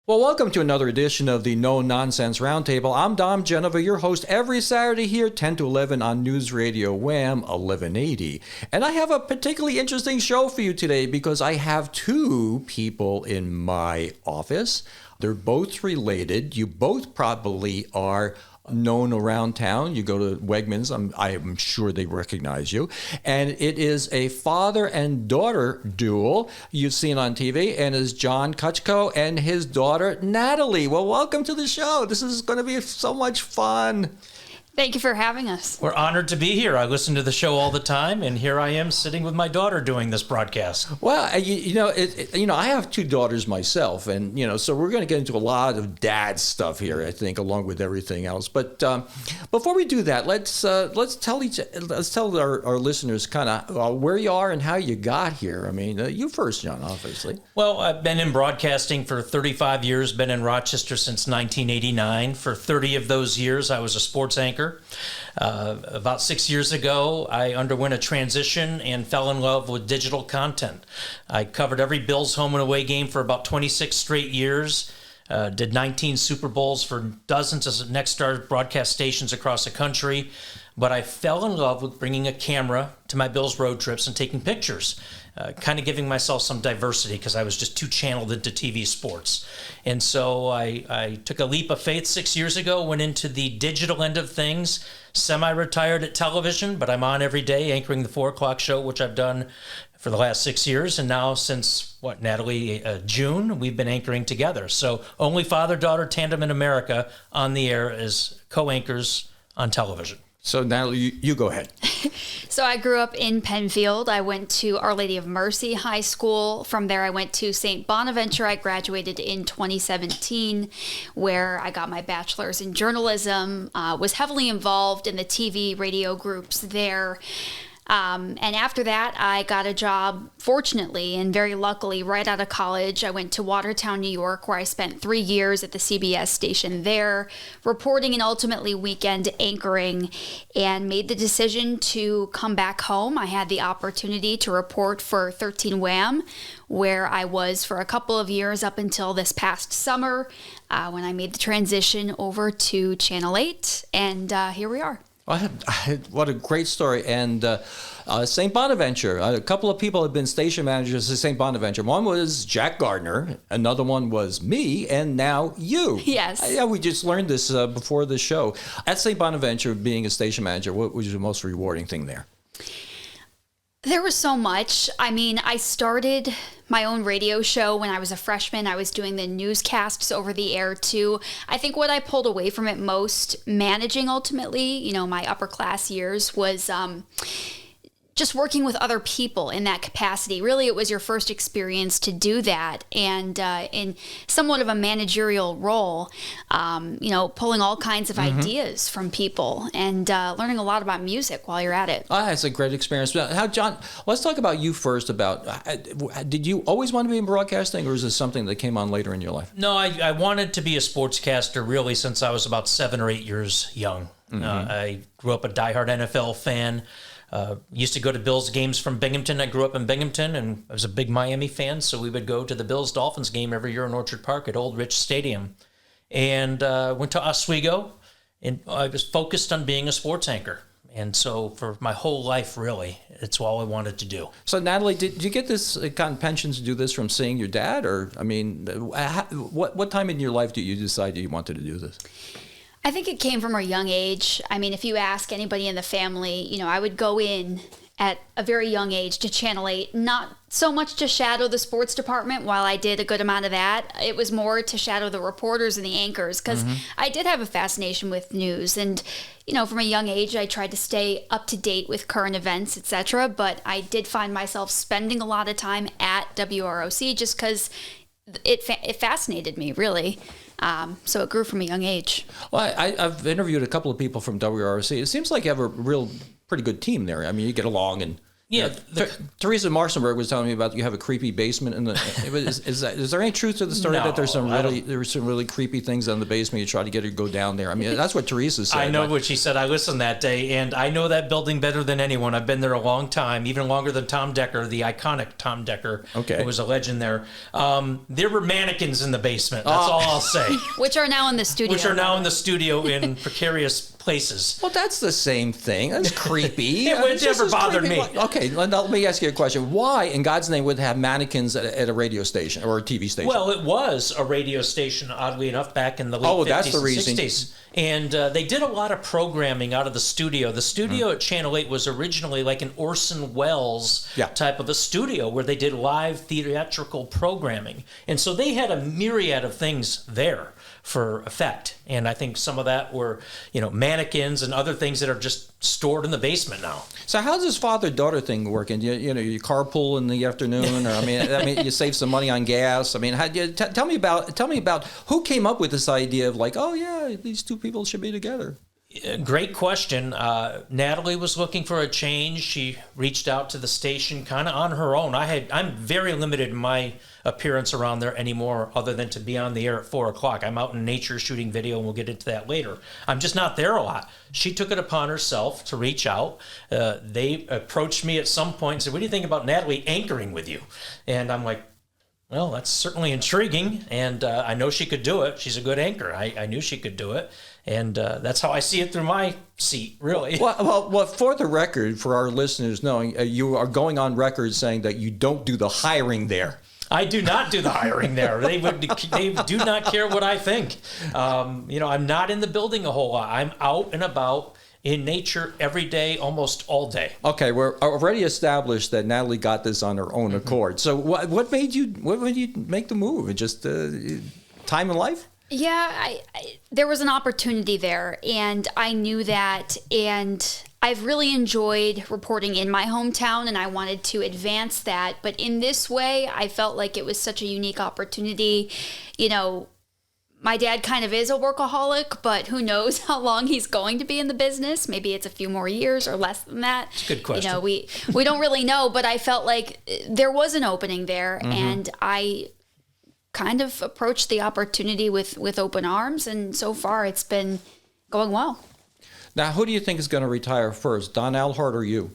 Well, welcome to another edition of the No Nonsense Roundtable. I'm Dom Genova, your host every Saturday here, 10 to 11 on News Radio Wham 1180. And I have a particularly interesting show for you today because I have two people in my office. They're both related. You both probably are known around town. You go to Wegmans, I'm sure they recognize you. And it is a father and daughter duel you've seen on TV, and is John Kucko and his daughter Natalie. Well, welcome to the show. This is going to be so much fun. Thank you for having us. We're honored to be here. I listen to the show all the time, and here I am sitting with my daughter doing this broadcast. Well, I have two daughters myself, and so we're going to get into a lot of dad stuff here, I think, along with everything else. But before we do that, let's tell our listeners kind of where you are and how you got here. I mean, you first, John, obviously. Well, I've been in broadcasting for 35 years. Been in Rochester since 1989. For 30 of those years, I was a sports anchor. About 6 years ago, I underwent a transition and fell in love with digital content. I covered every Bills home and away game for about 26 straight years, did 19 Super Bowls for dozens of Next Star broadcast stations across the country, but I fell in love with bringing a camera to my Bills road trips and taking pictures. Kind of giving myself some diversity because I was just too channeled into TV sports. And so I took a leap of faith 6 years ago, went into the digital end of things, semi-retired at television, but I'm on every day anchoring the 4 o'clock show, which I've done for the last 6 years. And now since, Natalie, June, we've been anchoring together. So only father-daughter tandem in America on the air as co-anchors on television. So Natalie, you go ahead. So I grew up in Penfield. I went to Our Lady of Mercy High School. From there, I went to St. Bonaventure. I graduated in 2017, where I got my bachelor's in journalism, was heavily involved in the TV, radio groups there. And after that, I got a job, fortunately and very luckily, right out of college. I went to Watertown, New York, where I spent 3 years at the CBS station there, reporting and ultimately weekend anchoring, and made the decision to come back home. I had the opportunity to report for 13 Wham, where I was for a couple of years up until this past summer, when I made the transition over to Channel 8, and here we are. What a great story. And St. Bonaventure, a couple of people have been station managers at St. Bonaventure. One was Jack Gardner, another one was me, and now you. Yes. Yeah, we just learned this before the show. At St. Bonaventure, being a station manager, what was the most rewarding thing there? There was so much. I mean, I started my own radio show when I was a freshman. I was doing the newscasts over the air too. I think what I pulled away from it most, managing ultimately, my upper class years, was just working with other people in that capacity. Really, it was your first experience to do that, and in somewhat of a managerial role, pulling all kinds of ideas from people and learning a lot about music while you're at it. It's a great experience. How, John, let's talk about you first. Did you always want to be in broadcasting, or is this something that came on later in your life? No, I wanted to be a sportscaster really since I was about 7 or 8 years young. I grew up a diehard NFL fan. Used to go to Bills games from Binghamton. I grew up in Binghamton, and I was a big Miami fan, so we would go to the Bills-Dolphins game every year in Orchard Park at Old Rich Stadium. And went to Oswego, and I was focused on being a sports anchor. And so for my whole life, really, it's all I wanted to do. So, Natalie, did you get this kind of pension to do this from seeing your dad? Or, I mean, what time in your life do you decide you wanted to do this? I think it came from a young age. I mean, if you ask anybody in the family, I would go in at a very young age to Channel 8, not so much to shadow the sports department. While I did a good amount of that, it was more to shadow the reporters and the anchors, because I did have a fascination with news. And, from a young age, I tried to stay up to date with current events, etc. But I did find myself spending a lot of time at WROC just because it fascinated me, really. So it grew from a young age. Well, I've interviewed a couple of people from WROC. It seems like you have a pretty good team there. I mean, you get along and Yeah, Teresa Marsenberg was telling me about you have a creepy basement in the. Is there any truth to the story No, that there's some really creepy things in the basement? You try to get her to go down there. I mean, that's what Teresa said. I know what she said. I listened that day, and I know that building better than anyone. I've been there a long time, even longer than Tom Decker, the iconic Tom Decker, who was a legend there. There were mannequins in the basement. That's all I'll say. Which are now in the studio. Which are now in the studio in precarious places. Well, that's the same thing. That's creepy. It never bothered me. Okay, let me ask you a question. Why, in God's name, would have mannequins at a radio station or a TV station? Well, it was a radio station, oddly enough, back in the late 50s that's the and reason. 60s. And they did a lot of programming out of the studio. The studio at Channel 8 was originally like an Orson Welles type of a studio where they did live theatrical programming. And so they had a myriad of things there for effect. And I think some of that were, mannequins and other things that are just stored in the basement now. So how does this father-daughter thing work? And you carpool in the afternoon, or I mean, you save some money on gas. I mean, tell me about who came up with this idea of like, oh yeah, these two people should be together. Great question. Natalie was looking for a change. She reached out to the station kind of on her own. I'm very limited in my appearance around there anymore, other than to be on the air at 4:00. I'm out in nature shooting video, and we'll get into that later. I'm just not there a lot. She took it upon herself to reach out. They approached me at some point and said, "What do you think about Natalie anchoring with you?" And I'm like, well, that's certainly intriguing, and I know she could do it. She's a good anchor. I knew she could do it, and that's how I see it through my seat, really. Well, for the record, for our listeners knowing, you are going on record saying that you don't do the hiring there. I do not do the hiring there. They do not care what I think. I'm not in the building a whole lot. I'm out and about in nature every day, almost all day. Okay, we're already established that Natalie got this on her own accord. So what made you make the move? Just time in life? Yeah, there was an opportunity there, and I knew that, and I've really enjoyed reporting in my hometown, and I wanted to advance that. But in this way, I felt like it was such a unique opportunity. My dad kind of is a workaholic, but who knows how long he's going to be in the business. Maybe it's a few more years or less than that. Good question. We don't really know, but I felt like there was an opening there, and I kind of approached the opportunity with open arms, and so far it's been going well. Now, who do you think is going to retire first, Don Alhart or you?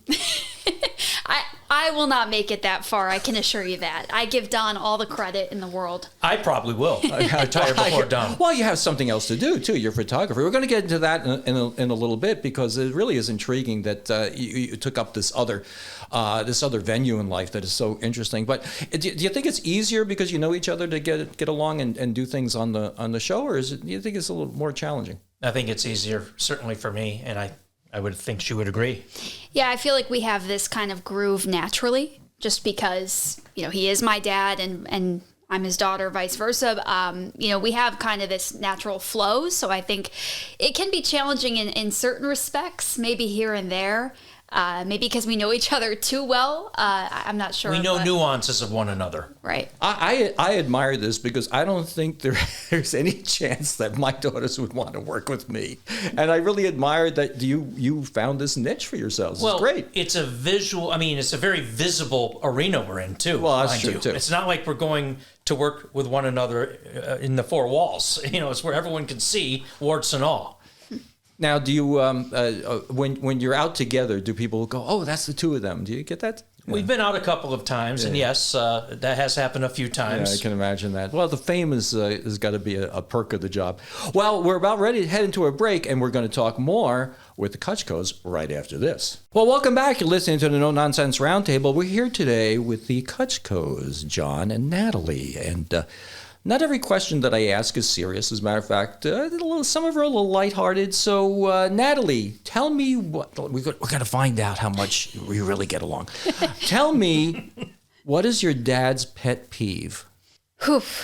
I will not make it that far, I can assure you that. I give Don all the credit in the world. I probably will retire before Don. Well, you have something else to do, too. You're a photographer. We're going to get into that in a little bit, because it really is intriguing that you took up this other venue in life that is so interesting. But do you think it's easier because you know each other to get along and do things on the show, or do you think it's a little more challenging? I think it's easier, certainly for me, and I would think she would agree. Yeah, I feel like we have this kind of groove naturally, just because, he is my dad and I'm his daughter, vice versa. We have kind of this natural flow, so I think it can be challenging in certain respects, maybe here and there. Maybe because we know each other too well. I'm not sure. We know nuances of one another. Right. I admire this because I don't think there's any chance that my daughters would want to work with me. And I really admire that you found this niche for yourselves. Well, it's great. It's a it's a very visible arena we're in, too. Well, that's true, too. It's not like we're going to work with one another in the four walls. It's where everyone can see, warts and all. Now, do you when you're out together, do people go, "Oh, that's the two of them"? Do you get that? We've been out a couple of times, and yes, that has happened a few times. Yeah, I can imagine that. Well, the fame has got to be a perk of the job. Well, we're about ready to head into a break, and we're going to talk more with the Kuckos right after this. Well, welcome back. You're listening to the No Nonsense Roundtable. We're here today with the Kuckos, John and Natalie, and not every question that I ask is serious. As a matter of fact, some of them are a little lighthearted. So, Natalie, tell me we're going to find out how much we really get along. Tell me, what is your dad's pet peeve?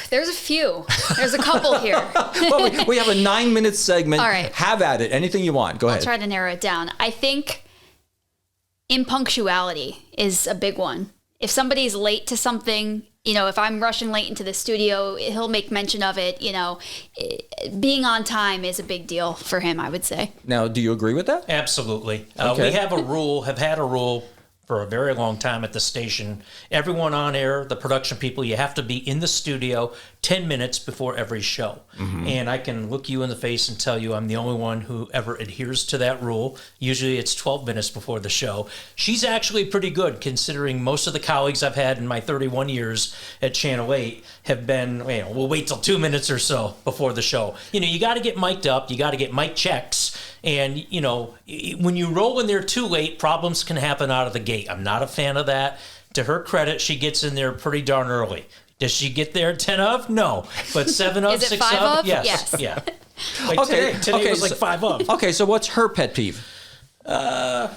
There's a few. There's a couple here. Well, we have a 9-minute segment. All right. Have at it. Anything you want. Go ahead. I'll try to narrow it down. I think impunctuality is a big one. If somebody's late to something, if I'm rushing late into the studio, he'll make mention of it. Being on time is a big deal for him, I would say. Now, do you agree with that? Absolutely. Okay. We have had a rule for a very long time at the station. Everyone on air, the production people, you have to be in the studio 10 minutes before every show. And I can look you in the face and tell you I'm the only one who ever adheres to that rule. Usually it's 12 minutes before the show. She's actually pretty good, considering most of the colleagues I've had in my 31 years at Channel 8 have been, we'll wait till 2 minutes or so before the show. You got to get mic'd up, you got to get mic checks. And, when you roll in there too late, problems can happen out of the gate. I'm not a fan of that. To her credit, she gets in there pretty darn early. Does she get there 10 of? No. But 7 of, Is it 6 5 of? of? Yes. Yes. Yeah. Like today it was like 5 of. Okay, so what's her pet peeve? Her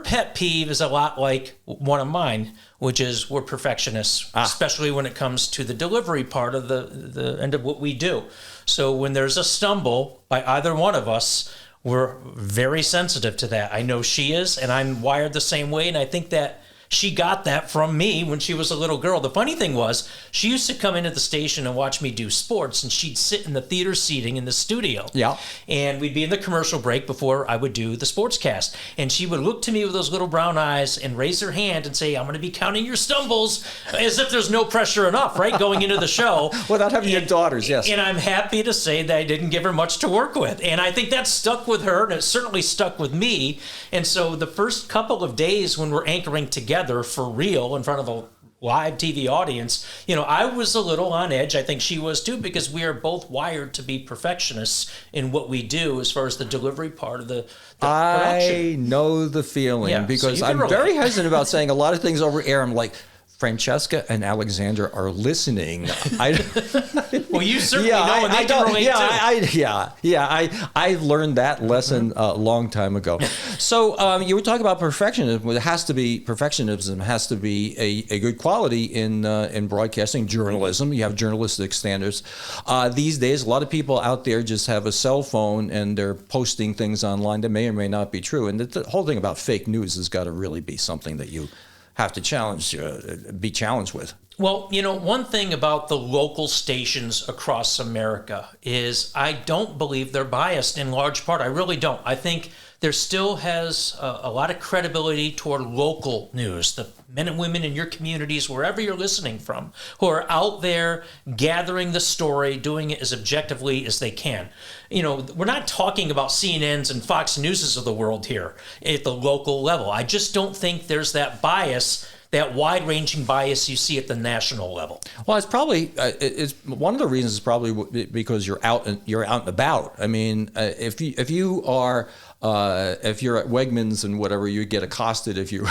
pet peeve is a lot like one of mine, which is we're perfectionists, especially when it comes to the delivery part of the end of what we do. So when there's a stumble by either one of us, we're very sensitive to that. I know she is, and I'm wired the same way, and I think that she got that from me when she was a little girl. The funny thing was, she used to come into the station and watch me do sports, and she'd sit in the theater seating in the studio. Yeah. And we'd be in the commercial break before I would do the sportscast. And she would look to me with those little brown eyes and raise her hand and say, I'm going to be counting your stumbles, as if there's no pressure enough, right, going into the show. Without having your daughters, yes. And I'm happy to say that I didn't give her much to work with. And I think that stuck with her, and it certainly stuck with me. And so the first couple of days when we're anchoring together for real in front of a live TV audience, I was a little on edge. I think she was too, because we are both wired to be perfectionists in what we do as far as the delivery part of the production. I know the feeling, Yeah, because so you can I'm very relate. hesitant about saying a lot of things over air. I'm like, Francesca and Alexander are listening. Well, you certainly know, and they can relate too. I learned that lesson a long time ago. So you were talking about perfectionism. Perfectionism has to be a good quality in broadcasting journalism. You have journalistic standards. These days, a lot of people out there just have a cell phone and they're posting things online that may or may not be true. And the whole thing about fake news has got to really be something that you have to be challenged with. Well, one thing about the local stations across America is I don't believe they're biased in large part. I really don't. I think there still has a lot of credibility toward local news, the men and women in your communities, wherever you're listening from, who are out there gathering the story, doing it as objectively as they can. We're not talking about CNNs and Fox Newses of the world here at the local level. I just don't think there's that bias, that wide-ranging bias you see at the national level. Well, it's probably it's one of the reasons is probably because you're out and about. I mean, if you're at Wegmans and whatever, you get accosted if you.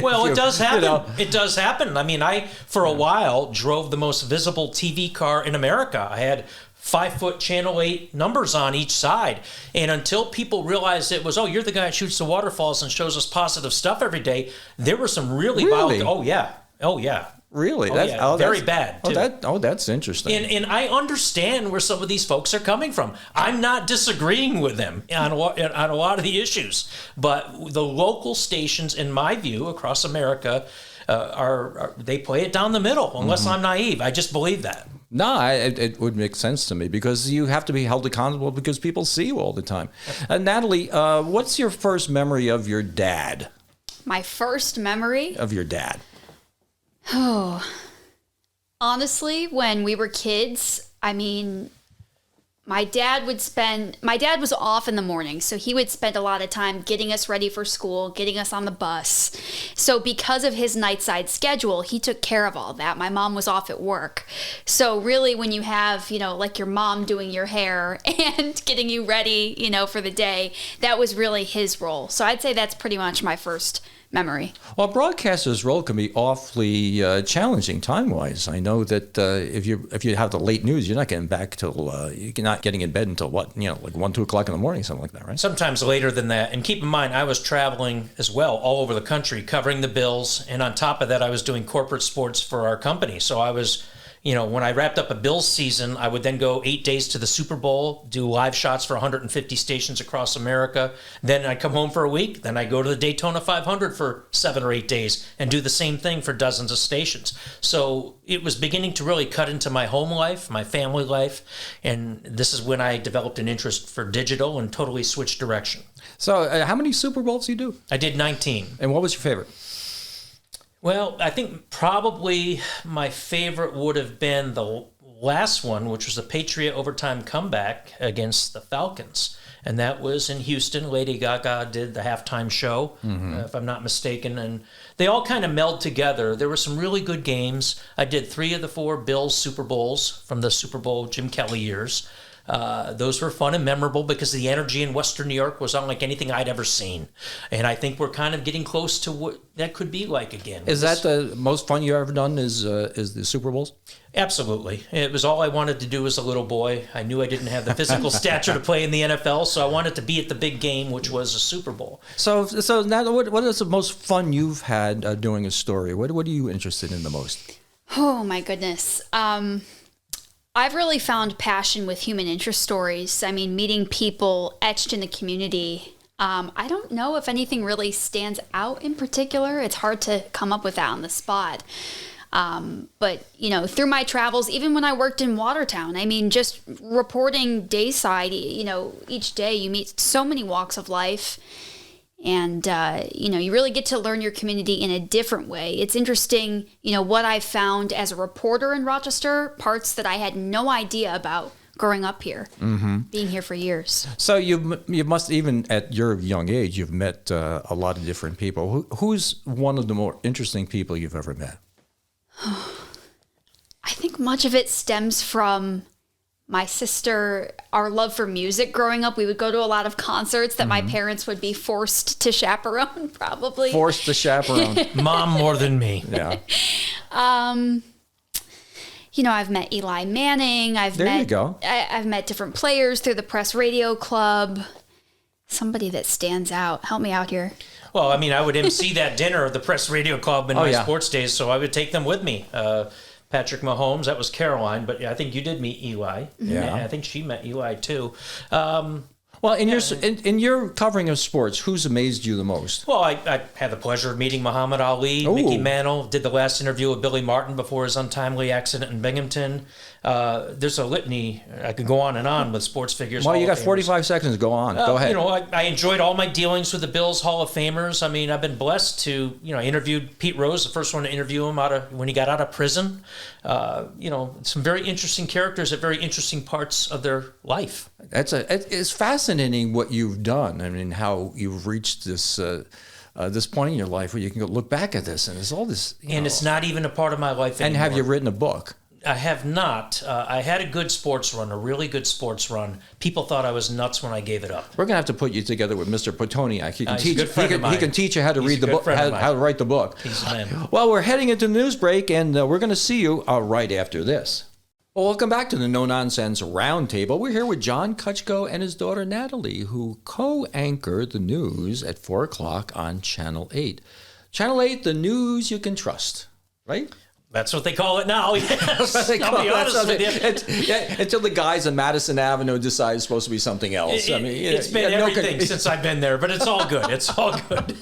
Well, it does happen. It does happen. I mean, I for a while drove the most visible TV car in America. I had 5-foot Channel 8 numbers on each side. And until people realized it was, you're the guy that shoots the waterfalls and shows us positive stuff every day, there were some really violent. Oh, yeah. Really? Very bad, too. That's interesting. And I understand where some of these folks are coming from. I'm not disagreeing with them on a lot of the issues. But the local stations, in my view, across America, they play it down the middle, unless I'm naive. I just believe that. No, it would make sense to me, because you have to be held accountable because people see you all the time. Natalie, what's your first memory of your dad? My first memory? Of your dad? Oh, honestly, when we were kids, I mean, my dad was off in the morning, so he would spend a lot of time getting us ready for school, getting us on the bus. So because of his nightside schedule, he took care of all that. My mom was off at work. So really, when you have, like your mom doing your hair and getting you ready, for the day, that was really his role. So I'd say that's pretty much my first memory. Well, a broadcaster's role can be awfully challenging time-wise. I know that if you have the late news, you're not getting back till you're not getting in bed until like 1-2 o'clock in the morning, something like that, right? Sometimes later than that. And keep in mind, I was traveling as well all over the country, covering the bills, and on top of that, I was doing corporate sports for our company. So I was when I wrapped up a Bills season, I would then go 8 days to the Super Bowl, do live shots for 150 stations across America. Then I'd come home for a week. Then I'd go to the Daytona 500 for 7 or 8 days and do the same thing for dozens of stations. So it was beginning to really cut into my home life, my family life. And this is when I developed an interest for digital and totally switched direction. So how many Super Bowls do you do? I did 19. And what was your favorite? Well, I think probably my favorite would have been the last one, which was the Patriot overtime comeback against the Falcons. And that was in Houston. Lady Gaga did the halftime show, if I'm not mistaken. And they all kind of meld together. There were some really good games. I did 3 of the 4 Bills Super Bowls from the Super Bowl Jim Kelly years. Those were fun and memorable because the energy in Western New York was unlike anything I'd ever seen. And I think we're kind of getting close to what that could be like again. Is that the most fun you've ever done is the Super Bowls? Absolutely. It was all I wanted to do as a little boy. I knew I didn't have the physical stature to play in the NFL, so I wanted to be at the big game, which was a Super Bowl. So now, what is the most fun you've had doing a story? What are you interested in the most? Oh, my goodness. I've really found passion with human interest stories. I mean, meeting people etched in the community. I don't know if anything really stands out in particular. It's hard to come up with that on the spot. But, through my travels, even when I worked in Watertown, I mean, just reporting dayside, each day you meet so many walks of life. And, you really get to learn your community in a different way. It's interesting, what I found as a reporter in Rochester, parts that I had no idea about growing up here, being here for years. So you must, even at your young age, you've met a lot of different people. Who's one of the more interesting people you've ever met? I think much of it stems from my sister, our love for music growing up. We would go to a lot of concerts that my parents would be forced to chaperone, probably. Forced to chaperone. Mom more than me. Yeah. I've met Eli Manning. There you go. I've met different players through the Press Radio Club. Somebody that stands out. Help me out here. Well, I mean, I would MC that dinner at the Press Radio Club in my sports days, so I would take them with me. Patrick Mahomes, that was Caroline, but I think you did meet Eli. Yeah. And I think she met Eli too. Well, in your covering of sports, who's amazed you the most? Well, I had the pleasure of meeting Muhammad Ali, Mickey Mantle, did the last interview with Billy Martin before his untimely accident in Binghamton. There's a litany. I could go on and on with sports figures. Well, you got 45 seconds to go on. Go ahead. I enjoyed all my dealings with the Bills Hall of Famers. I mean, I've been blessed to, I interviewed Pete Rose, the first one to interview him when he got out of prison. Some very interesting characters at very interesting parts of their life. It's fascinating what you've done. I mean, how you've reached this point in your life where you can go look back at this and there's all this. It's not even a part of my life anymore. And have you written a book? I have not. I had a good sports run, a really good sports run. People thought I was nuts when I gave it up. We're going to have to put you together with Mr. Potoniak. He can teach. He can teach you how to read the book, how to write the book. He's a man. Well, we're heading into the news break, and we're going to see you right after this. Well, welcome back to the No Nonsense Roundtable. We're here with John Kucko and his daughter Natalie, who co-anchored the news at 4 o'clock on Channel 8. Channel 8, the news you can trust, right? That's what they call it now. Yes. I'll be honest with you. Until the guys on Madison Avenue decide it's supposed to be something else. It's been everything since I've been there, but it's all good. It's all good.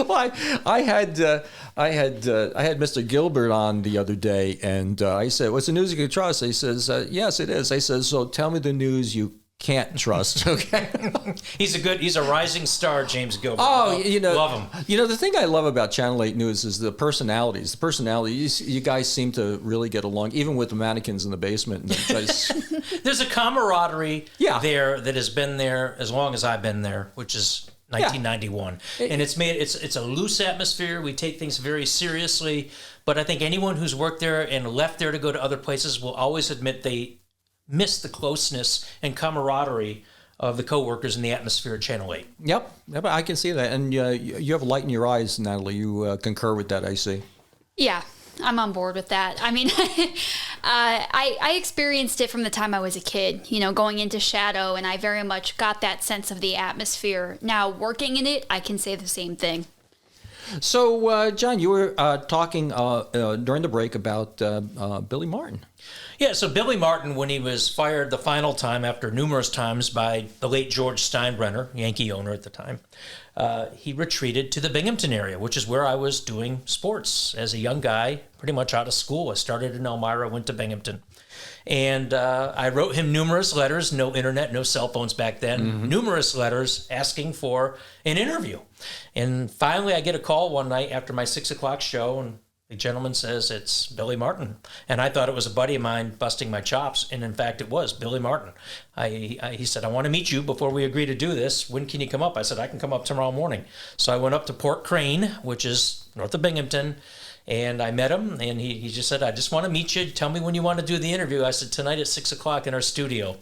Well, I had Mr. Gilbert on the other day, and I said, "What's the news you can trust?" He says, "Yes, it is." I said, "So tell me the news you can't trust." Okay. He's a rising star, James Gilbert. Oh, love him. The thing I love about Channel 8 News is the personalities. The personalities, you guys seem to really get along, even with the mannequins in the basement. There's a camaraderie there that has been there as long as I've been there, which is 1991. And it's a loose atmosphere. We take things very seriously. But I think anyone who's worked there and left there to go to other places will always admit they miss the closeness and camaraderie of the coworkers in the atmosphere at Channel 8. Yep, I can see that. And you have light in your eyes, Natalie. You concur with that, I see. Yeah, I'm on board with that. I mean, I experienced it from the time I was a kid, going into Shadow, and I very much got that sense of the atmosphere. Now, working in it, I can say the same thing. So, John, you were talking during the break about Billy Martin. Yeah, so Billy Martin, when he was fired the final time after numerous times by the late George Steinbrenner, Yankee owner at the time, he retreated to the Binghamton area, which is where I was doing sports as a young guy, pretty much out of school. I started in Elmira, went to Binghamton. And I wrote him numerous letters, no internet, no cell phones back then, numerous letters asking for an interview. And finally, I get a call one night after my 6 o'clock show, and the gentleman says, it's Billy Martin. And I thought it was a buddy of mine busting my chops. And in fact, it was Billy Martin. He said, I want to meet you before we agree to do this. When can you come up? I said, I can come up tomorrow morning. So I went up to Port Crane, which is north of Binghamton. And I met him, and he just said, I just want to meet you. Tell me when you want to do the interview. I said, tonight at 6 o'clock in our studio.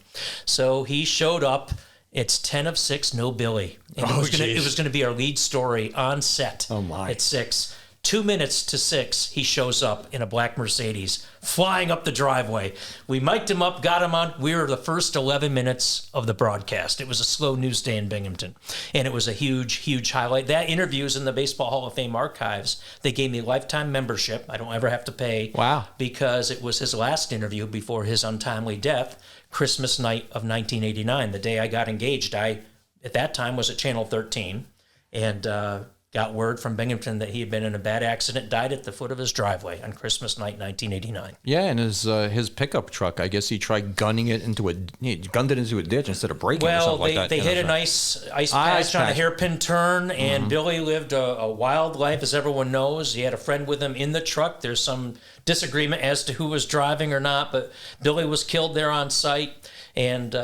So he showed up. It's 10 of 6, no Billy. And it was going to be our lead story on set at 6. 2 minutes to 6, he shows up in a black Mercedes, flying up the driveway. We mic'd him up, got him on. We were the first 11 minutes of the broadcast. It was a slow news day in Binghamton, and it was a huge, huge highlight. That interview is in the Baseball Hall of Fame archives. They gave me lifetime membership. I don't ever have to pay. Wow. Because it was his last interview before his untimely death, Christmas night of 1989, the day I got engaged. I, at that time, was at Channel 13, and got word from Binghamton that he had been in a bad accident, died at the foot of his driveway on Christmas night, 1989. Yeah, and his pickup truck, I guess he tried gunned it into a ditch instead of braking or something like that. They hit an ice patch on a hairpin turn, and Billy lived a wild life, as everyone knows. He had a friend with him in the truck. There's some disagreement as to who was driving or not, but Billy was killed there on site, and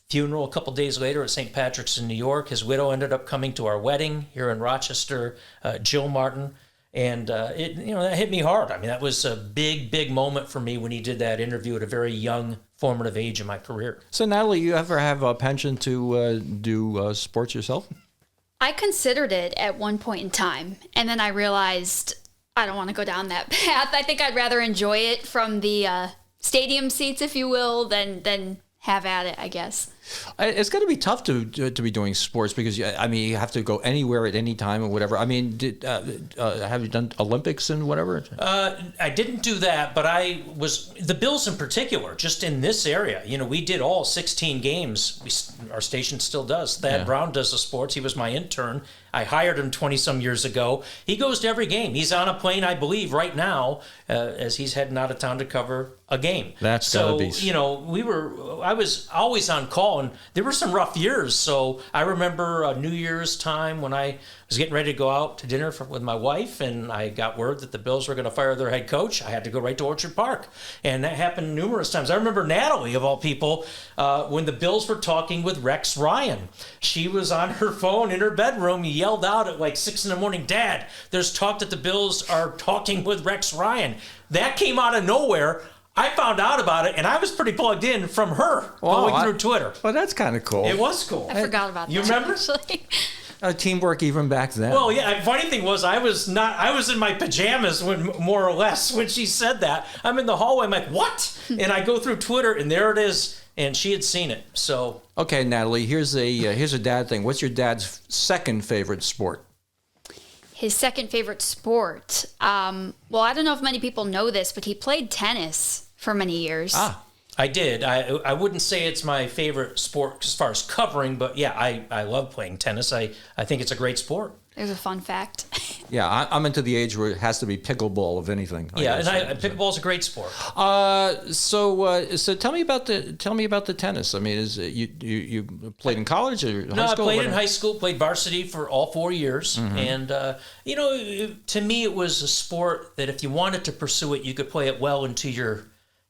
funeral a couple days later at St. Patrick's in New York. His widow ended up coming to our wedding here in Rochester, Jill Martin, and that hit me hard. I mean, that was a big, big moment for me when he did that interview at a very young, formative age in my career. So, Natalie, you ever have a penchant to do sports yourself? I considered it at one point in time, and then I realized I don't want to go down that path. I think I'd rather enjoy it from the stadium seats, if you will, than have at it, I guess. It's got to be tough to be doing sports because, I mean, you have to go anywhere at any time or whatever. I mean, have you done Olympics and whatever? I didn't do that, but I was, the Bills in particular, just in this area. You know, we did all 16 games. Our station still does. Thad Brown does the sports. He was my intern. I hired him 20-some years ago. He goes to every game. He's on a plane, I believe, right now, as he's heading out of town to cover a game. That's gotta be. So, you know, I was always on call, and there were some rough years. So I remember New Year's time when I was getting ready to go out to dinner with my wife, and I got word that the Bills were going to fire their head coach. I had to go right to Orchard Park, and that happened numerous times. I remember Natalie, of all people, when the Bills were talking with Rex Ryan. She was on her phone in her bedroom, yelled out at like 6 a.m, "Dad, there's talk that the Bills are talking with Rex Ryan." That came out of nowhere. I found out about it, and I was pretty plugged in from her going through Twitter. Well, that's kind of cool. It was cool. I forgot about that. You remember? Teamwork even back then. Well, yeah. Funny thing was, I was in my pajamas more or less when she said that. I'm in the hallway. I'm like, what? And I go through Twitter, and there it is. And she had seen it. So okay, Natalie. Here's a dad thing. What's your dad's second favorite sport? His second favorite sport. Well, I don't know if many people know this, but he played tennis for many years. I did. I wouldn't say it's my favorite sport as far as covering, but yeah, I love playing tennis. I think it's a great sport. There's a fun fact. Yeah, I'm into the age where it has to be pickleball of anything. Pickleball is a great sport. So tell me about the tennis. I mean, is you played in college or high school? No, I played in high school. Played varsity for all 4 years, and to me, it was a sport that if you wanted to pursue it, you could play it well into your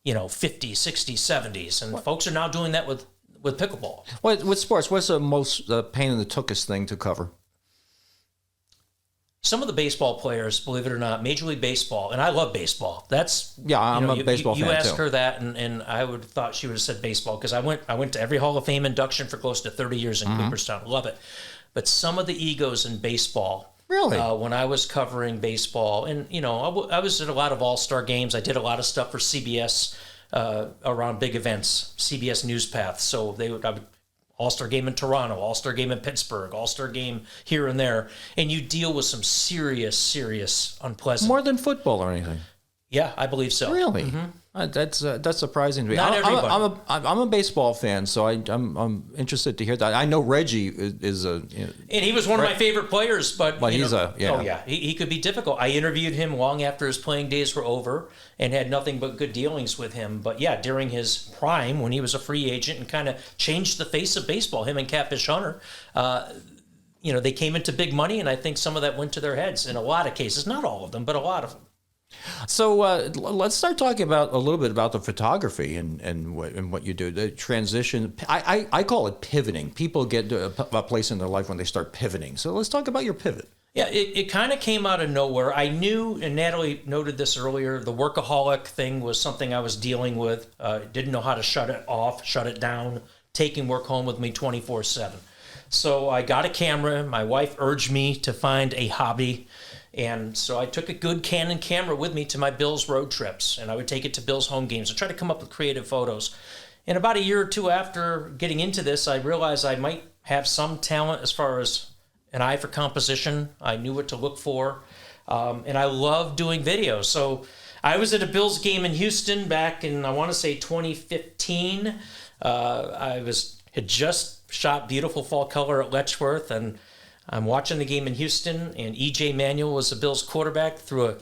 50s, 60s, 70s, and folks are now doing that with pickleball. With sports, what's the most pain in the tuchus thing to cover? Some of the baseball players, believe it or not, Major League Baseball, and I love baseball. I'm a baseball fan too. You asked her that, and I would have thought she would have said baseball because I went to every Hall of Fame induction for close to 30 years in Cooperstown. Love it. But some of the egos in baseball. Really? When I was covering baseball, and I was at a lot of all-star games. I did a lot of stuff for CBS around big events, CBS News Path. So I would All-Star game in Toronto, All-Star game in Pittsburgh, All-Star game here and there, and you deal with some serious unpleasant. More than football or anything. Yeah, I believe so. Really? That's surprising to me. Not everybody. I'm a baseball fan, so I'm interested to hear that. I know Reggie is a... And he was one of my favorite players, but he's oh yeah, he could be difficult. I interviewed him long after his playing days were over and had nothing but good dealings with him. But yeah, during his prime, when he was a free agent and kind of changed the face of baseball, him and Catfish Hunter, they came into big money, and I think some of that went to their heads in a lot of cases. Not all of them, but a lot of them. So let's start talking about a little bit about the photography and what you do. The transition, I call it pivoting. People get to a place in their life when they start pivoting. So let's talk about your pivot. Yeah, it kind of came out of nowhere. I knew, and Natalie noted this earlier, the workaholic thing was something I was dealing with. Didn't know how to shut it off, shut it down, taking work home with me 24/7. So I got a camera. My wife urged me to find a hobby. And so I took a good Canon camera with me to my Bills road trips, and I would take it to Bills home games and try to come up with creative photos. And about a year or two after getting into this, I realized I might have some talent as far as an eye for composition. I knew what to look for, and I love doing videos. So I was at a Bills game in Houston back in, I want to say, 2015. I had just shot Beautiful Fall Color at Letchworth, and I'm watching the game in Houston, and E.J. Manuel was the Bills quarterback, threw a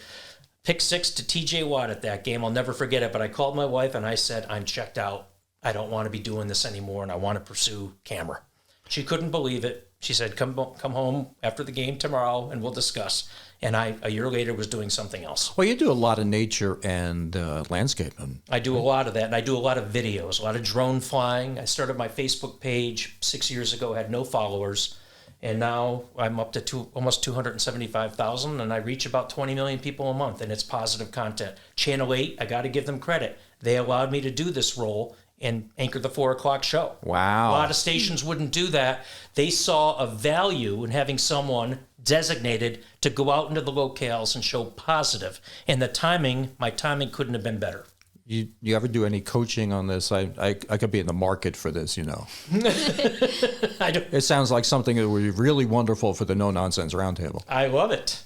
pick six to T.J. Watt at that game. I'll never forget it, but I called my wife, and I said, I'm checked out. I don't want to be doing this anymore, and I want to pursue camera. She couldn't believe it. She said, come home after the game tomorrow, and we'll discuss. And a year later, was doing something else. Well, you do a lot of nature and landscape. I do a lot of that, and I do a lot of videos, a lot of drone flying. I started my Facebook page 6 years ago, had no followers. And now I'm up to almost 275,000, and I reach about 20 million people a month, and it's positive content. Channel 8, I got to give them credit. They allowed me to do this role and anchor the 4 o'clock show. Wow. A lot of stations wouldn't do that. They saw a value in having someone designated to go out into the locales and show positive. And my timing couldn't have been better. You ever do any coaching on this? I could be in the market for this, I do. It sounds like something that would be really wonderful for the No Nonsense Roundtable. I love it.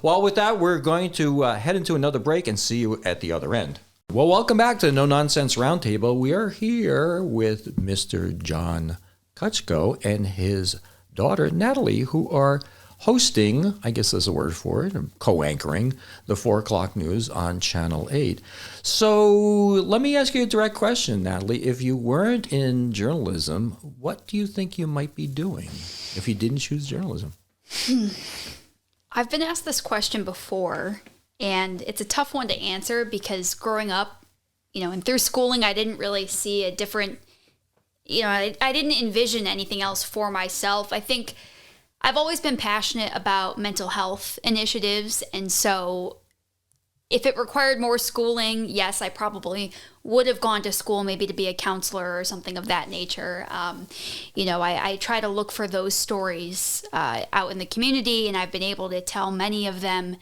Well, with that, we're going to head into another break and see you at the other end. Well, welcome back to the No Nonsense Roundtable. We are here with Mr. John Kucko and his daughter, Natalie, who are hosting, I guess there's a word for it, co-anchoring the 4 o'clock news on Channel 8. So let me ask you a direct question, Natalie. If you weren't in journalism, what do you think you might be doing if you didn't choose journalism? I've been asked this question before, and it's a tough one to answer because growing up, and through schooling, I didn't really see a different, I didn't envision anything else for myself. I think I've always been passionate about mental health initiatives, and so if it required more schooling, yes, I probably would have gone to school maybe to be a counselor or something of that nature. I try to look for those stories out in the community, and I've been able to tell many of them,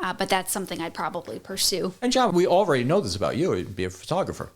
but that's something I'd probably pursue. And John, we already know this about you. You'd be a photographer.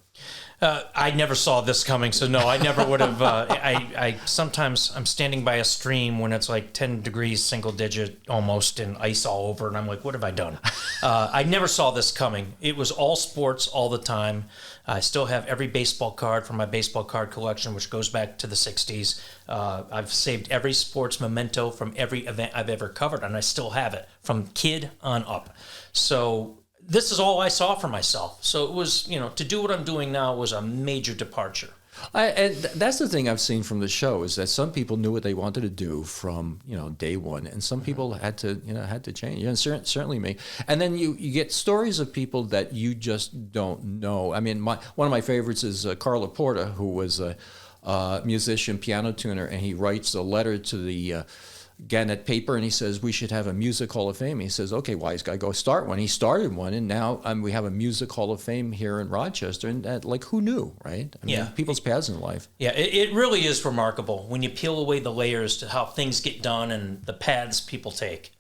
I never saw this coming, so no, I never would have. I sometimes I'm standing by a stream when it's like 10 degrees, single digit almost, and ice all over, and I'm like, what have I done? I never saw this coming. It was all sports all the time. I still have every baseball card from my baseball card collection, which goes back to the 60s. I've saved every sports memento from every event I've ever covered, and I still have it from kid on up. So this is all I saw for myself. So it was, to do what I'm doing now was a major departure. And that's the thing I've seen from the show is that some people knew what they wanted to do from, day one, and some people had to change. And certainly me. And then you get stories of people that you just don't know. I mean, one of my favorites is Carl Laporta, who was a musician, piano tuner, and he writes a letter to the Gannett paper, and he says we should have a music hall of fame. He says, okay, wise guy, go start one. He started one, and now we have a music hall of fame here in Rochester. And who knew, right? I mean, people's paths in life. Yeah, it really is remarkable when you peel away the layers to how things get done and the paths people take.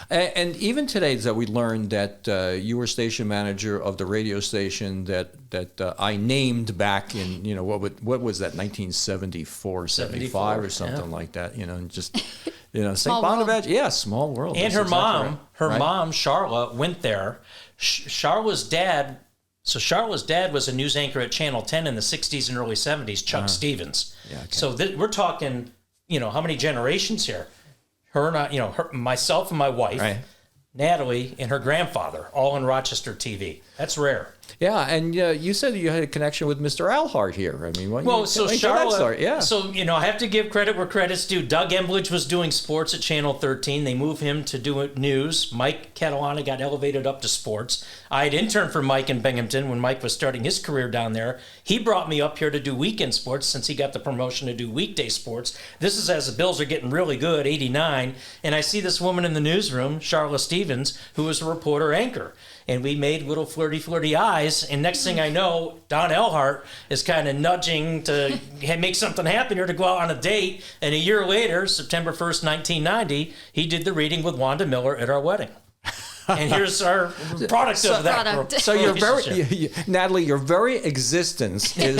And even today, that we learned that you were station manager of the radio station that I named back in, what was that, 1974, 75 or something like that, and just, St. Bonaventure. Yeah, small world. And That's her exactly right. mom, Charlotte, went there. Charlotte's dad was a news anchor at Channel 10 in the 60s and early 70s, Chuck Stevens. Yeah, okay. So we're talking, how many generations here? Her and I, myself and my wife, Right. Natalie, and her grandfather, all in Rochester TV. That's rare. Yeah, and you said you had a connection with Mr. Alhart here. I mean, Charlotte. Yeah. So I have to give credit where credit's due. Doug Embledge was doing sports at Channel 13. They moved him to do news. Mike Catalana got elevated up to sports. I had interned for Mike in Binghamton when Mike was starting his career down there. He brought me up here to do weekend sports since he got the promotion to do weekday sports. This is as the Bills are getting really good, 89, and I see this woman in the newsroom, Charlotte Stevens, who was a reporter anchor. And we made little flirty eyes. And next thing I know, Don Elhart is kind of nudging to make something happen here to go out on a date. And a year later, September 1st, 1990, he did the reading with Wanda Miller at our wedding. And here's our product of that. So Natalie, your very existence is...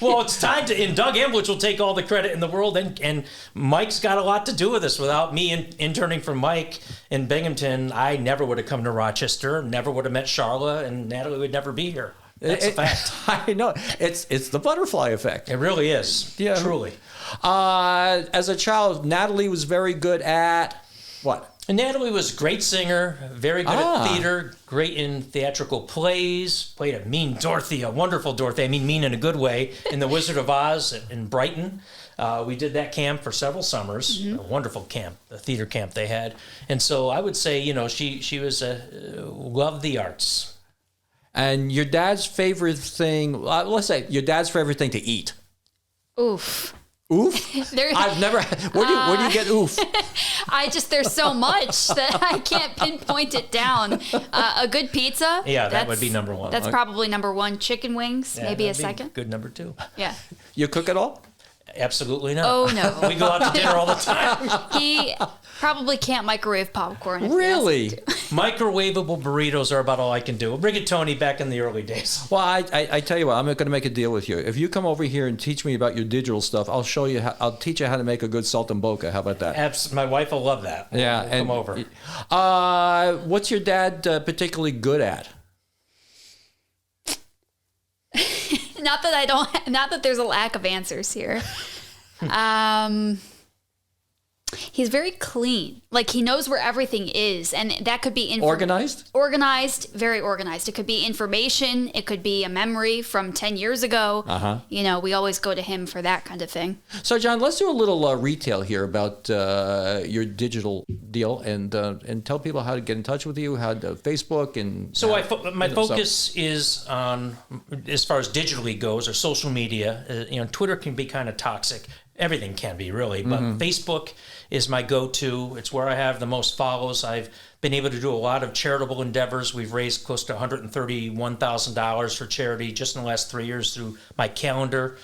Well, it's time to... And Doug Embledge will take all the credit in the world. And Mike's got a lot to do with this. Without me interning for Mike in Binghamton, I never would have come to Rochester, never would have met Charla, and Natalie would never be here. That's a fact. I know. It's the butterfly effect. It really is. Yeah. Truly. As a child, Natalie was very good at... What? And Natalie was a great singer, very good at theater, great in theatrical plays, played a mean Dorothy, a wonderful Dorothy, I mean mean in a good way, in The Wizard of Oz in Brighton. We did that camp for several summers, a wonderful camp, the theater camp they had. And so I would say, she was loved the arts. And your dad's favorite thing, let's say your dad's favorite thing to eat. Oof. Oof? I've never. Where do you get oof? There's so much that I can't pinpoint it down. A good pizza. Yeah, that would be number one. That's probably number one. Chicken wings, maybe a second. Good number two. Yeah. You cook at all? Absolutely not. Oh, no. We go out to dinner all the time. He probably can't microwave popcorn. Really? Microwavable burritos are about all I can do. Rigatoni back in the early days. Well, I tell you what, I'm going to make a deal with you. If you come over here and teach me about your digital stuff, I'll show you. I'll teach you how to make a good saltimbocca. How about that? My wife will love that. Yeah, we'll come over. What's your dad particularly good at? Not that there's a lack of answers here. He's very clean. Like, he knows where everything is, and that could be Organized? Organized, very organized. It could be information. It could be a memory from 10 years ago. We always go to him for that kind of thing. So, John, let's do a little retail here about your digital deal, and tell people how to get in touch with you, how to Facebook and. So my focus is on, as far as digitally goes, or social media. Twitter can be kind of toxic. Everything can be, really, but Facebook is my go-to. It's where I have the most follows. I've been able to do a lot of charitable endeavors. We've raised close to $131,000 for charity just in the last 3 years through my calendar.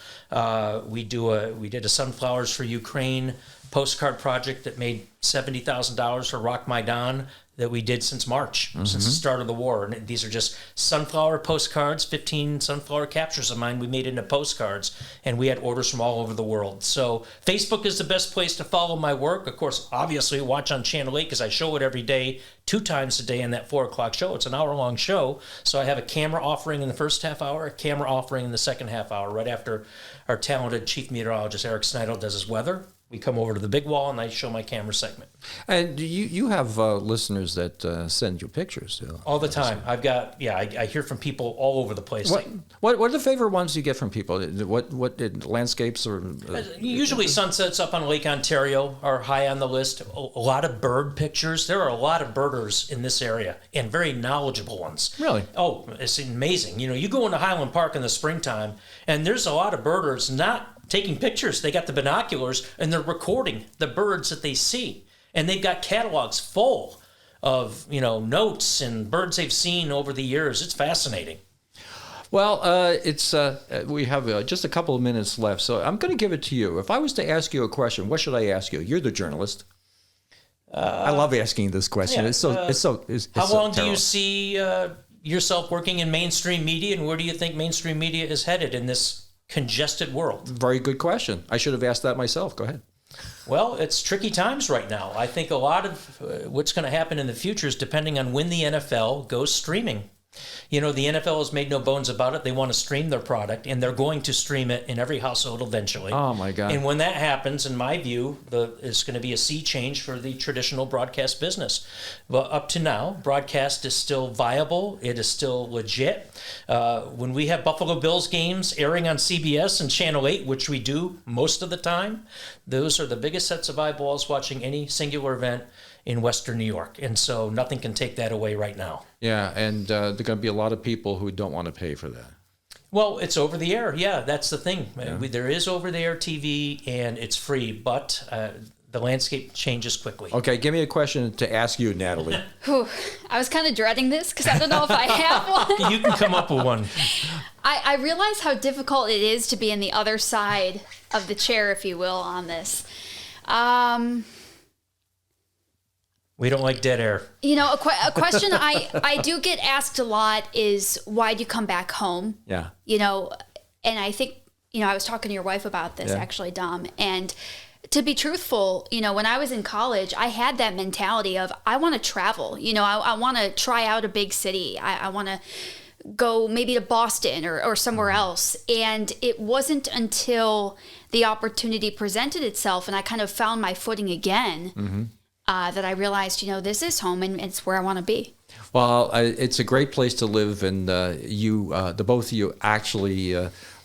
We did a Sunflowers for Ukraine postcard project that made $70,000 for ROC Maidan that we did since March, since the start of the war. And these are just sunflower postcards, 15 sunflower captures of mine we made into postcards, and we had orders from all over the world. So Facebook is the best place to follow my work. Of course, obviously, watch on Channel 8 because I show it every day, 2 times a day in that 4 o'clock show. It's an hour-long show, so I have a camera offering in the first half hour, a camera offering in the second half hour, right after our talented chief meteorologist, Eric Snidel, does his weather. We come over to the big wall, and I show my camera segment. And you have listeners that send you pictures all the time. I've got I hear from people all over the place. What are the favorite ones you get from people? What landscapes or usually sunsets up on Lake Ontario are high on the list. A lot of bird pictures. There are a lot of birders in this area, and very knowledgeable ones. Really? Oh, it's amazing. You go into Highland Park in the springtime, and there's a lot of birders not taking pictures. They got the binoculars and they're recording the birds that they see, and they've got catalogs full of notes and birds they've seen over the years. It's fascinating. Well, we have just a couple of minutes left, so I'm going to give it to you. If I was to ask you a question, what should I ask you? You're the journalist. I love asking this question. Yeah, It's so how long do terrible. you see yourself working in mainstream media, and where do you think mainstream media is headed in this congested world? Very good question. I should have asked that myself. Go ahead. Well, it's tricky times right now. I think a lot of what's going to happen in the future is depending on when the NFL goes streaming. You know, the NFL has made no bones about it. They want to stream their product, and they're going to stream it in every household eventually. Oh, my God. And when that happens, in my view, it's going to be a sea change for the traditional broadcast business. But up to now, broadcast is still viable. It is still legit. When we have Buffalo Bills games airing on CBS and Channel 8, which we do most of the time, those are the biggest sets of eyeballs watching any singular event in Western New York. And so nothing can take that away right now. Yeah, and there are going to be a lot of people who don't want to pay for that. Well, it's over the air. Yeah, that's the thing. Yeah. There is over the air TV, and it's free, but the landscape changes quickly. Okay, give me a question to ask you, Natalie. Whew. I was kind of dreading this because I don't know if I have one. You can come up with one. I realize how difficult it is to be on the other side of the chair, if you will, on this. We don't like dead air. You know, a question I do get asked a lot is, why do you come back home? Yeah. You know, and I think, you know, I was talking to your wife about this, actually, Dom. And to be truthful, you know, when I was in college, I had that mentality of, I want to travel. You know, I want to try out a big city. I want to go maybe to Boston or somewhere else. And it wasn't until the opportunity presented itself and I kind of found my footing again that I realized, you know, this is home and it's where I want to be. Well, it's a great place to live, and the both of you actually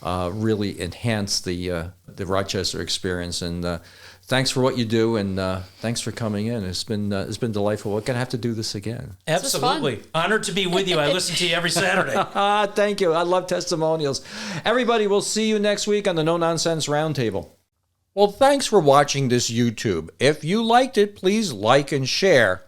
really enhance the Rochester experience. And thanks for what you do, and thanks for coming in. It's been delightful. We're gonna have to do this again. Absolutely, honored to be with you. I listen to you every Saturday. Thank you. I love testimonials. Everybody, we'll see you next week on the No Nonsense Roundtable. Well, thanks for watching this YouTube. If you liked it, please like and share.